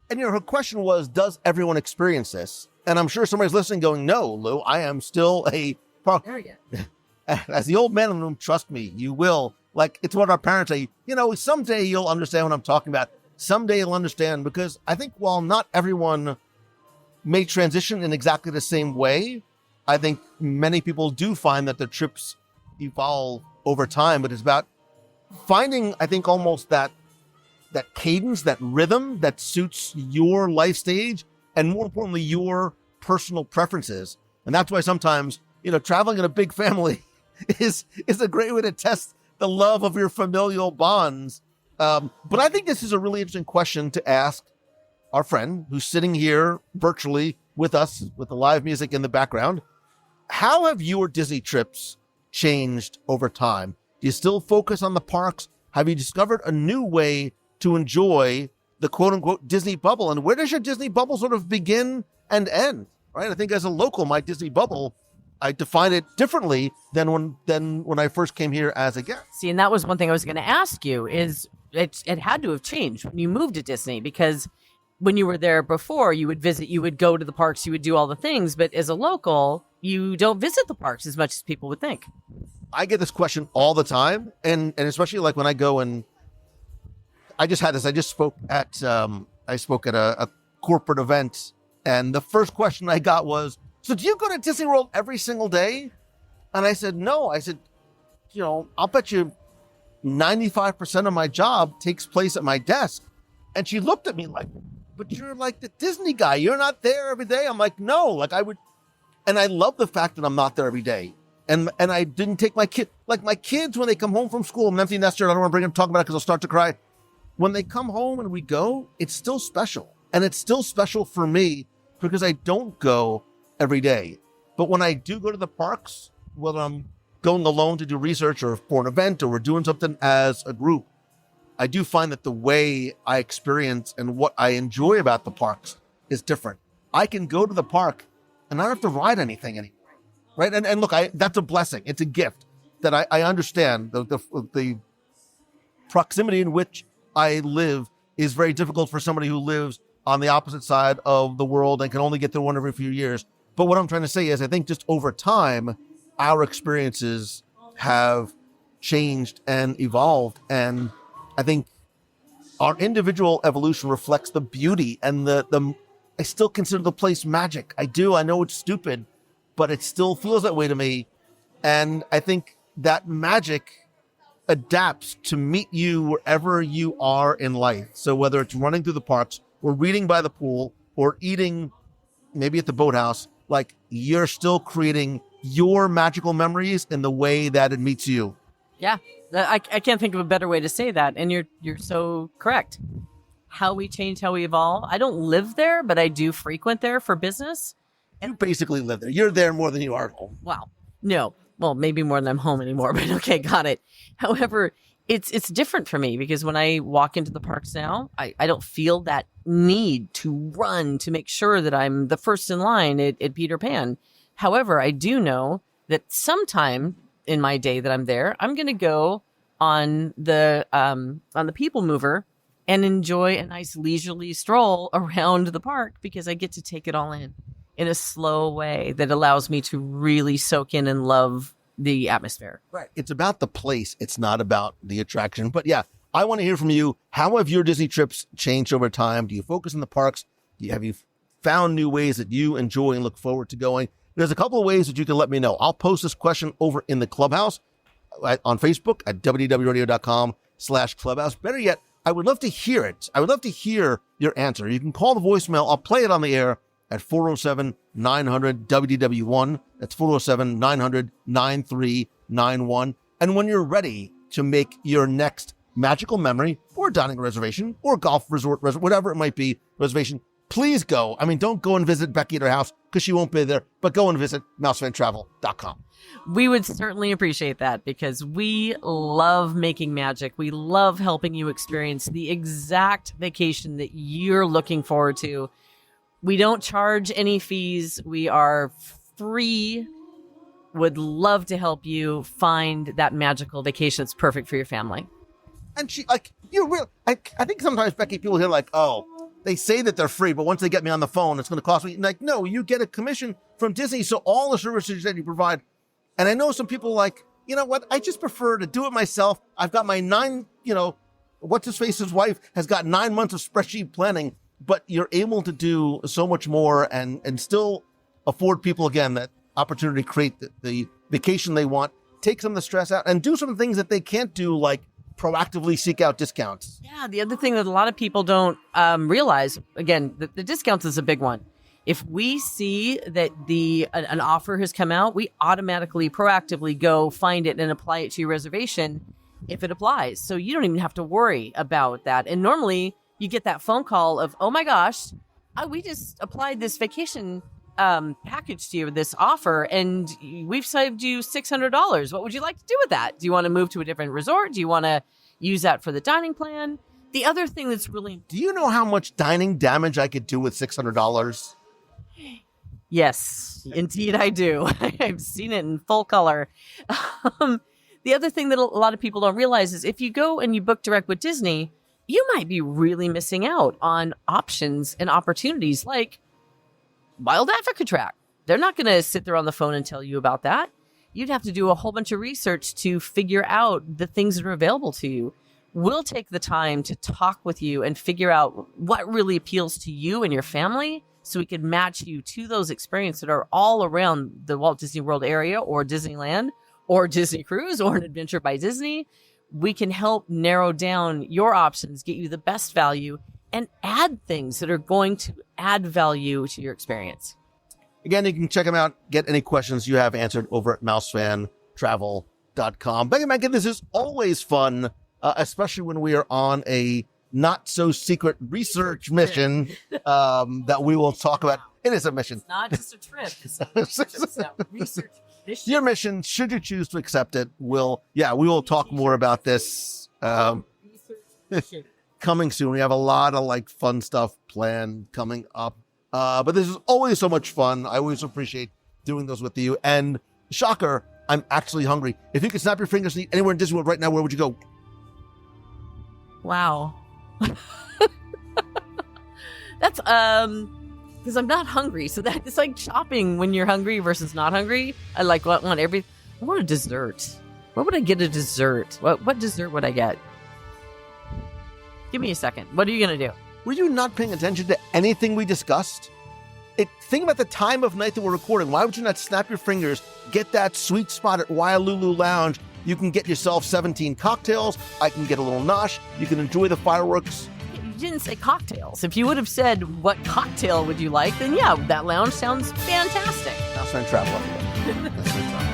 And her question was, does everyone experience this? And I'm sure somebody's listening going, no, Lou, I am still a park. As the old man in the room, trust me, you will. Like, it's what our parents say, someday you'll understand what I'm talking about. Someday you'll understand, because I think while not everyone may transition in exactly the same way, I think many people do find that their trips evolve over time, but it's about finding, I think, almost that cadence, that rhythm that suits your life stage, and more importantly, your personal preferences. And that's why sometimes, traveling in a big family is a great way to test the love of your familial bonds. But I think this is a really interesting question to ask our friend who's sitting here virtually with us with the live music in the background. How have your Disney trips changed over time? Do you still focus on the parks? Have you discovered a new way to enjoy the quote-unquote Disney bubble? And where does your Disney bubble sort of begin and end, right? I think as a local, my Disney bubble, I define it differently than when I first came here as a guest. See, and that was one thing I was going to ask you, is it had to have changed when you moved to Disney, because when you were there before, you would visit, you would go to the parks, you would do all the things, but as a local, you don't visit the parks as much as people would think. I get this question all the time, and especially like when I go and I just had this. I spoke at a corporate event, and the first question I got was, "So do you go to Disney World every single day?" And I said, "No." I said, "I'll bet you 95% of my job takes place at my desk." And she looked at me like, "But you're like the Disney guy. You're not there every day." I'm like, "No, like I would." And I love the fact that I'm not there every day. And I didn't take my kid, like my kids, when they come home from school, I'm an empty nester. I don't want to bring them talk about it because I'll start to cry. When they come home and we go, it's still special. And it's still special for me because I don't go every day. But when I do go to the parks, whether I'm going alone to do research or for an event or we're doing something as a group, I do find that the way I experience and what I enjoy about the parks is different. I can go to the park and I don't have to ride anything anymore, right? And look, that's a blessing. It's a gift that I understand. The proximity in which I live is very difficult for somebody who lives on the opposite side of the world and can only get there one every few years. But what I'm trying to say is I think just over time, our experiences have changed and evolved. And I think our individual evolution reflects the beauty and I still consider the place magic. I do. I know it's stupid, but it still feels that way to me. And I think that magic adapts to meet you wherever you are in life. So whether it's running through the parks or reading by the pool or eating maybe at the boathouse, like you're still creating your magical memories in the way that it meets you. Yeah, I can't think of a better way to say that. And you're so correct. How we change, how we evolve. I don't live there, but I do frequent there for business. You basically live there. You're there more than you are home. Wow. No. Well, maybe more than I'm home anymore, but okay, got it. However, it's different for me because when I walk into the parks now, I don't feel that need to run to make sure that I'm the first in line at Peter Pan. However, I do know that sometime in my day that I'm there, I'm going to go on the People Mover and enjoy a nice leisurely stroll around the park because I get to take it all in a slow way that allows me to really soak in and love the atmosphere. Right. It's about the place. It's not about the attraction. But yeah, I want to hear from you. How have your Disney trips changed over time? Do you focus on the parks? Have you found new ways that you enjoy and look forward to going? There's a couple of ways that you can let me know. I'll post this question over in the Clubhouse on Facebook at WDW Radio.com/Clubhouse. Better yet, I would love to hear it. I would love to hear your answer. You can call the voicemail. I'll play it on the air at 407-900-WDW1. That's 407-900-9391. And when you're ready to make your next magical memory or dining reservation or golf resort, whatever it might be, reservation, please go. I mean, don't go and visit Becky at her house because she won't be there, but go and visit mousefantravel.com. We would certainly appreciate that because we love making magic. We love helping you experience the exact vacation that you're looking forward to. We don't charge any fees. We are free. Would love to help you find that magical vacation that's perfect for your family. And she, like, I think sometimes, Becky, people hear like, oh, they say that they're free, but once they get me on the phone, it's going to cost me. Like, no, you get a commission from Disney. So all the services that you provide. And I know some people like, you know what? I just prefer to do it myself. I've got my what's-his-face's wife has got 9 months of spreadsheet planning, but you're able to do so much more and still afford people, again, that opportunity to create the vacation they want, take some of the stress out, and do some things that they can't do, like proactively seek out discounts. Yeah, the other thing that a lot of people don't realize, again, the discounts is a big one. If we see that an offer has come out, we automatically, proactively go find it and apply it to your reservation if it applies. So you don't even have to worry about that. And normally you get that phone call of, oh my gosh, we just applied this vacation package to you, this offer, and we've saved you $600. What would you like to do with that? Do you want to move to a different resort? Do you want to use that for the dining plan? The other thing that's really... Do you know how much dining damage I could do with $600? Yes, indeed I do. I've seen it in full color. The other thing that a lot of people don't realize is if you go and you book direct with Disney, you might be really missing out on options and opportunities like Wild Africa Track. They're not going to sit there on the phone and tell you about that. You'd have to do a whole bunch of research to figure out the things that are available to you. We'll take the time to talk with you and figure out what really appeals to you and your family so we can match you to those experiences that are all around the Walt Disney World area or Disneyland or Disney Cruise or an Adventure by Disney. We can help narrow down your options, get you the best value, and add things that are going to add value to your experience. Again, you can check them out. Get any questions you have answered over at mousefantravel.com. Becky, this is always fun, especially when we are on a not-so-secret research mission that we will talk about. It is a mission. It's not just a trip. It's a research mission. Your mission, should you choose to accept it, we will talk more about this coming soon. We have a lot of fun stuff planned coming up. But this is always so much fun. I always appreciate doing those with you. And shocker, I'm actually hungry. If you could snap your fingers and eat anywhere in Disney World right now, where would you go? Wow. That's because I'm not hungry, so that it's like shopping when you're hungry versus not hungry. I want I want a dessert. Where would I get a dessert? What dessert would I get? Give me a second. What are you gonna do? Were you not paying attention to anything we discussed? Think about the time of night that we're recording. Why would you not snap your fingers, get that sweet spot at Wailulu Lounge? You can get yourself 17 cocktails. I can get a little nosh. You can enjoy the fireworks. You didn't say cocktails. If you would have said, what cocktail would you like, then yeah, that lounge sounds fantastic. That's my travel. That's my travel.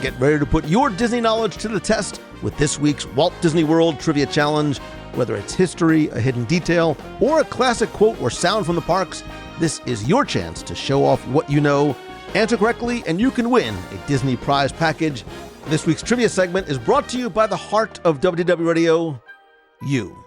Get ready to put your Disney knowledge to the test with this week's Walt Disney World Trivia Challenge. Whether it's history, a hidden detail, or a classic quote or sound from the parks, this is your chance to show off what you know. Answer correctly, and you can win a Disney prize package. This week's trivia segment is brought to you by the heart of WDW Radio, you.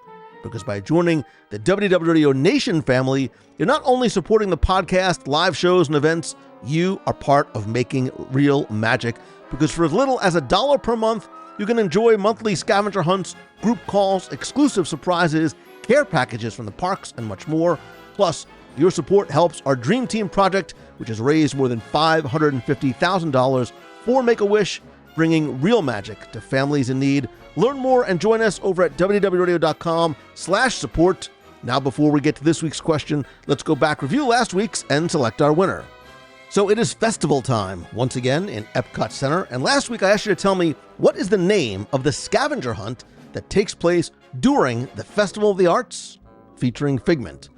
Because by joining the WDW Radio Nation family, you're not only supporting the podcast, live shows, and events, you are part of making real magic. Because for as little as $1 per month, you can enjoy monthly scavenger hunts, group calls, exclusive surprises, care packages from the parks, and much more. Plus, your support helps our Dream Team project, which has raised more than $550,000 for Make-A-Wish, bringing real magic to families in need. Learn more and join us over at wdwradio.com/support. Now, before we get to this week's question, let's go back, review last week's, and select our winner. So it is festival time, once again, in Epcot Center. And last week I asked you to tell me, what is the name of the scavenger hunt that takes place during the Festival of the Arts featuring Figment?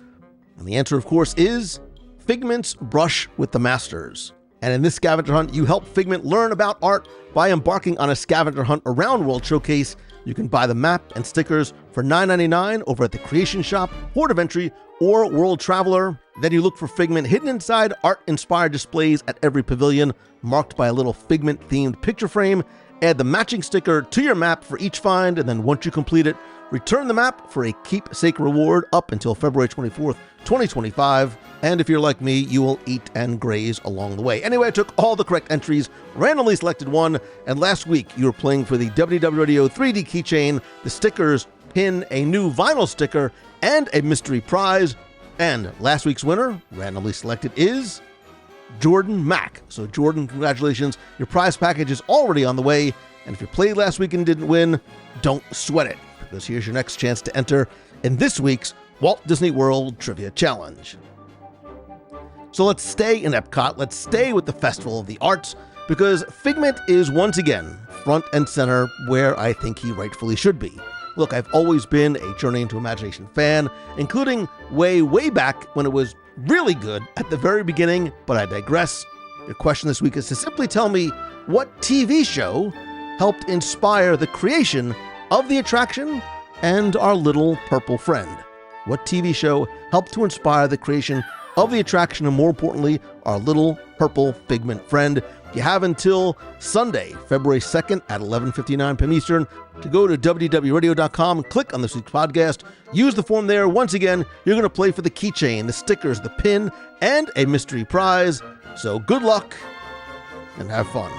And the answer, of course, is Figment's Brush with the Masters. And in this scavenger hunt, you help Figment learn about art by embarking on a scavenger hunt around World Showcase. You can buy the map and stickers for $9.99 over at the Creation Shop, Port of Entry, or World Traveler. Then you look for Figment hidden inside art-inspired displays at every pavilion, marked by a little Figment-themed picture frame. Add the matching sticker to your map for each find, and then once you complete it, return the map for a keepsake reward up until February 24th, 2025. And if you're like me, you will eat and graze along the way. Anyway, I took all the correct entries, randomly selected one, and last week you were playing for the WDW Radio 3D keychain, the stickers, pin, a new vinyl sticker, and a mystery prize. And last week's winner, randomly selected, is Jordan Mack. So Jordan, congratulations. Your prize package is already on the way. And if you played last week and didn't win, don't sweat it, because here's your next chance to enter in this week's Walt Disney World Trivia Challenge. So let's stay in Epcot, let's stay with the Festival of the Arts, because Figment is once again front and center where I think he rightfully should be. Look, I've always been a Journey into Imagination fan, including way back when it was really good at the very beginning, but I digress. Your question this week is to simply tell me what TV show helped inspire the creation of the attraction and our little purple friend. What TV show helped to inspire the creation of the attraction and, more importantly, our little purple Figment friend? You have until Sunday, February 2nd at 11:59 p.m. Eastern to go to WDWRadio.com and click on this week's podcast. Use the form there. Once again, you're going to play for the keychain, the stickers, the pin, and a mystery prize. So good luck and have fun.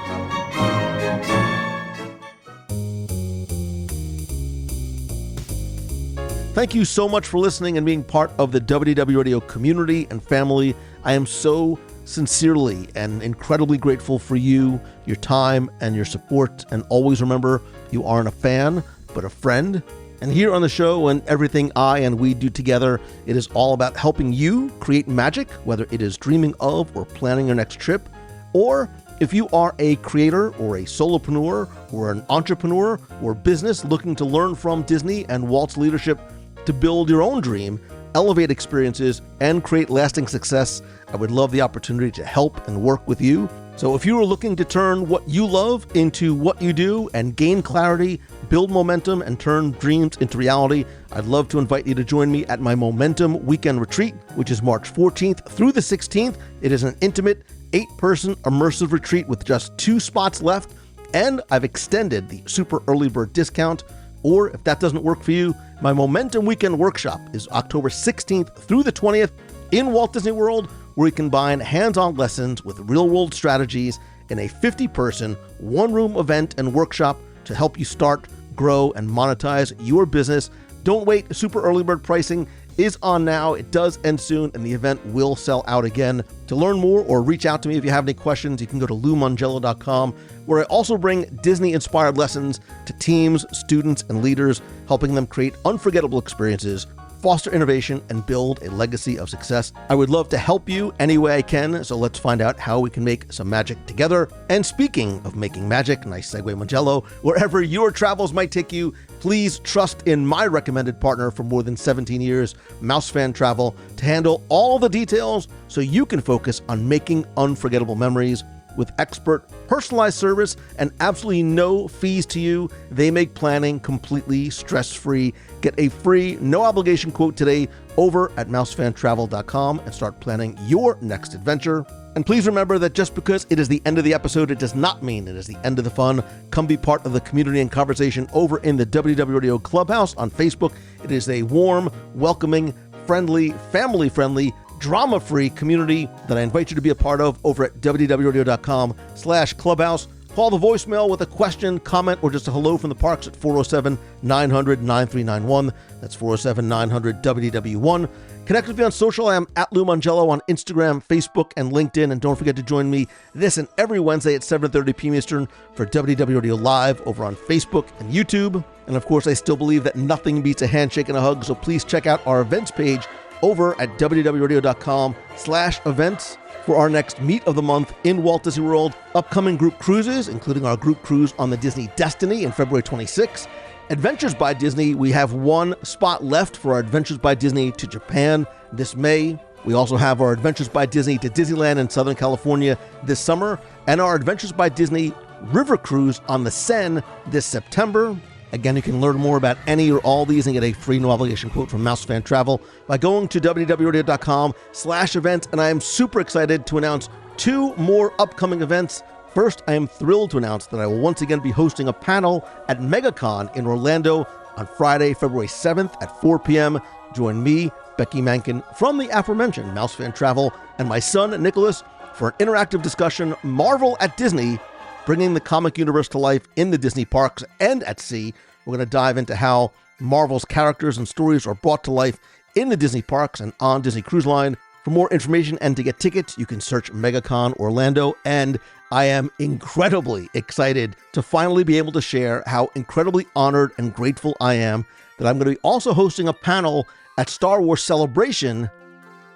Thank you so much for listening and being part of the WDW Radio community and family. I am so sincerely and incredibly grateful for you, your time, and your support. And always remember, you aren't a fan, but a friend. And here on the show and everything I and we do together, it is all about helping you create magic, whether it is dreaming of or planning your next trip, or if you are a creator or a solopreneur or an entrepreneur or business looking to learn from Disney and Walt's leadership to build your own dream, elevate experiences, and create lasting success, I would love the opportunity to help and work with you. So if you are looking to turn what you love into what you do and gain clarity, build momentum, and turn dreams into reality, I'd love to invite you to join me at my Momentum Weekend Retreat, which is March 14th through the 16th. It is an intimate 8-person immersive retreat with just 2 spots left, and I've extended the super early bird discount. Or if that doesn't work for you, my Momentum Weekend Workshop is October 16th through the 20th in Walt Disney World, where you combine hands-on lessons with real-world strategies in a 50-person, one-room event and workshop to help you start, grow, and monetize your business. Don't wait. Super early bird pricing is on now. It does end soon, and the event will sell out again. To learn more or reach out to me if you have any questions, you can go to LouMongello.com, where I also bring Disney-inspired lessons to teams, students, and leaders, helping them create unforgettable experiences, foster innovation, and build a legacy of success. I would love to help you any way I can, so let's find out how we can make some magic together. And speaking of making magic, nice segue, Mongello, wherever your travels might take you, please trust in my recommended partner for more than 17 years, MouseFan Travel, to handle all the details so you can focus on making unforgettable memories. With expert, personalized service and absolutely no fees to you, they make planning completely stress-free. Get a free, no-obligation quote today over at mousefantravel.com and start planning your next adventure. And please remember that just because it is the end of the episode, it does not mean it is the end of the fun. Come be part of the community and conversation over in the WDW Radio Clubhouse on Facebook. It is a warm, welcoming, friendly, family-friendly, drama-free community that I invite you to be a part of over at wdwradio.com/clubhouse. Call the voicemail with a question, comment, or just a hello from the parks at 407-900-9391. That's 407-900-WDW1. Connect with me on social. I am at Lou Mongello on Instagram, Facebook, and LinkedIn. And don't forget to join me this and every Wednesday at 7:30 p.m. Eastern for WDW Radio Live over on Facebook and YouTube. And of course, I still believe that nothing beats a handshake and a hug, so please check out our events page over at wdwradio.com/events for our next meet of the month in Walt Disney World, upcoming group cruises, including our group cruise on the Disney Destiny in February 26th. Adventures by Disney, we have 1 spot left for our Adventures by Disney to Japan this May. We also have our Adventures by Disney to Disneyland in Southern California this summer, and our Adventures by Disney River Cruise on the Seine this September. Again, you can learn more about any or all these and get a free no-obligation quote from Mouse Fan Travel by going to wdwradio.com/events, and I am super excited to announce 2 more upcoming events. First, I am thrilled to announce that I will once again be hosting a panel at MegaCon in Orlando on Friday, February 7th at 4 p.m. Join me, Becky Mankin, from the aforementioned Mouse Fan Travel, and my son, Nicholas, for an interactive discussion, Marvel at Disney, bringing the comic universe to life in the Disney parks and at sea. We're going to dive into how Marvel's characters and stories are brought to life in the Disney parks and on Disney Cruise Line. For more information and to get tickets, you can search MegaCon Orlando, and I am incredibly excited to finally be able to share how incredibly honored and grateful I am that I'm going to be also hosting a panel at Star Wars Celebration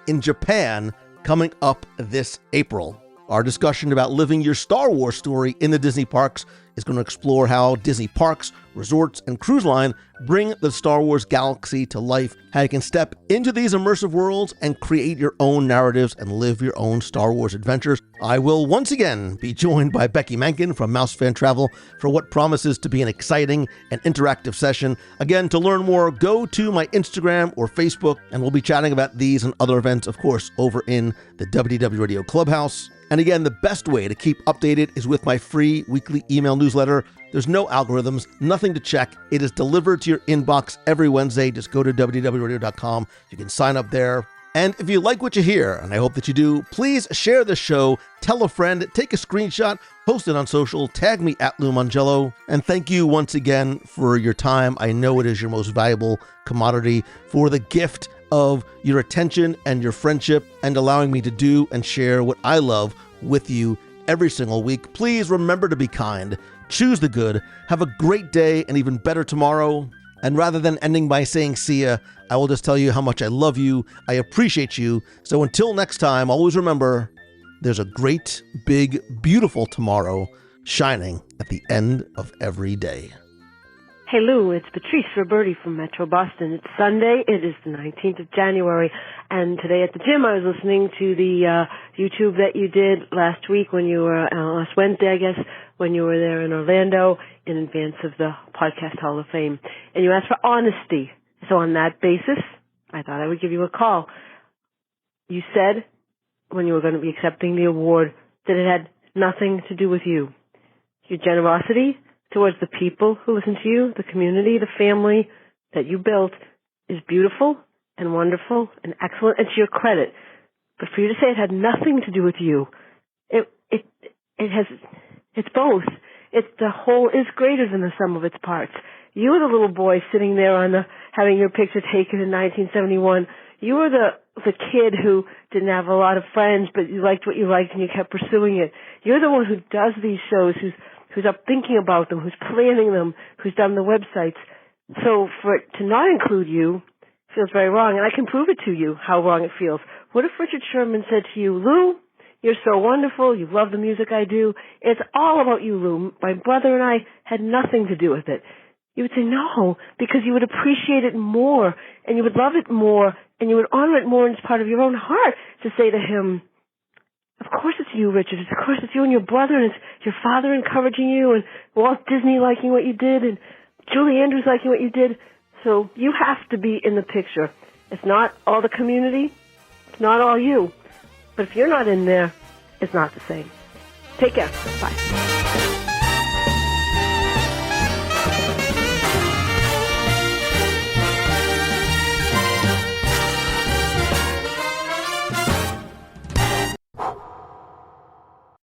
in Japan coming up this April. Our discussion about living your Star Wars story in the Disney parks is going to explore how Disney parks, resorts, and cruise line bring the Star Wars galaxy to life, how you can step into these immersive worlds and create your own narratives and live your own Star Wars adventures. I will once again be joined by Becky Mankin from Mouse Fan Travel for what promises to be an exciting and interactive session. Again, to learn more, go to my Instagram or Facebook, and we'll be chatting about these and other events, of course, over in the WDW Radio Clubhouse. And again, the best way to keep updated is with my free weekly email newsletter. There's no algorithms, nothing to check. It is delivered to your inbox every Wednesday. Just go to WDWRadio.com. You can sign up there. And if you like what you hear, and I hope that you do, please share the show, tell a friend, take a screenshot, post it on social, tag me at Lou Mangello. And thank you once again for your time. I know it is your most valuable commodity, for the gift of your attention and your friendship and allowing me to do and share what I love with you every single week. Please remember to be kind, choose the good, have a great day and even better tomorrow. And rather than ending by saying see ya, I will just tell you how much I love you, I appreciate you. So until next time, always remember, there's a great, big, beautiful tomorrow shining at the end of every day. Hey Lou, it's Patrice Roberti from Metro Boston. It's Sunday, it is the 19th of January, and today at the gym I was listening to the YouTube that you did last week when you were, last Wednesday I guess, when you were there in Orlando in advance of the Podcast Hall of Fame. And you asked for honesty. So on that basis, I thought I would give you a call. You said when you were going to be accepting the award that it had nothing to do with you. Your generosity towards the people who listen to you, the community, the family that you built is beautiful and wonderful and excellent, and to your credit. But for you to say it had nothing to do with you, it's both. It's the whole is greater than the sum of its parts. You were the little boy sitting there having your picture taken in 1971. You were the kid who didn't have a lot of friends, but you liked what you liked and you kept pursuing it. You're the one who does these shows, who's up thinking about them, who's planning them, who's done the websites. So for it to not include you feels very wrong, and I can prove it to you how wrong it feels. What if Richard Sherman said to you, Lou, you're so wonderful, you love the music I do, it's all about you, Lou. My brother and I had nothing to do with it. You would say no, because you would appreciate it more, and you would love it more, and you would honor it more, and it's part of your own heart to say to him, of course it's you, Richard. Of course it's you and your brother, and it's your father encouraging you, and Walt Disney liking what you did, and Julie Andrews liking what you did. So you have to be in the picture. It's not all the community. It's not all you. But if you're not in there, it's not the same. Take care. Bye.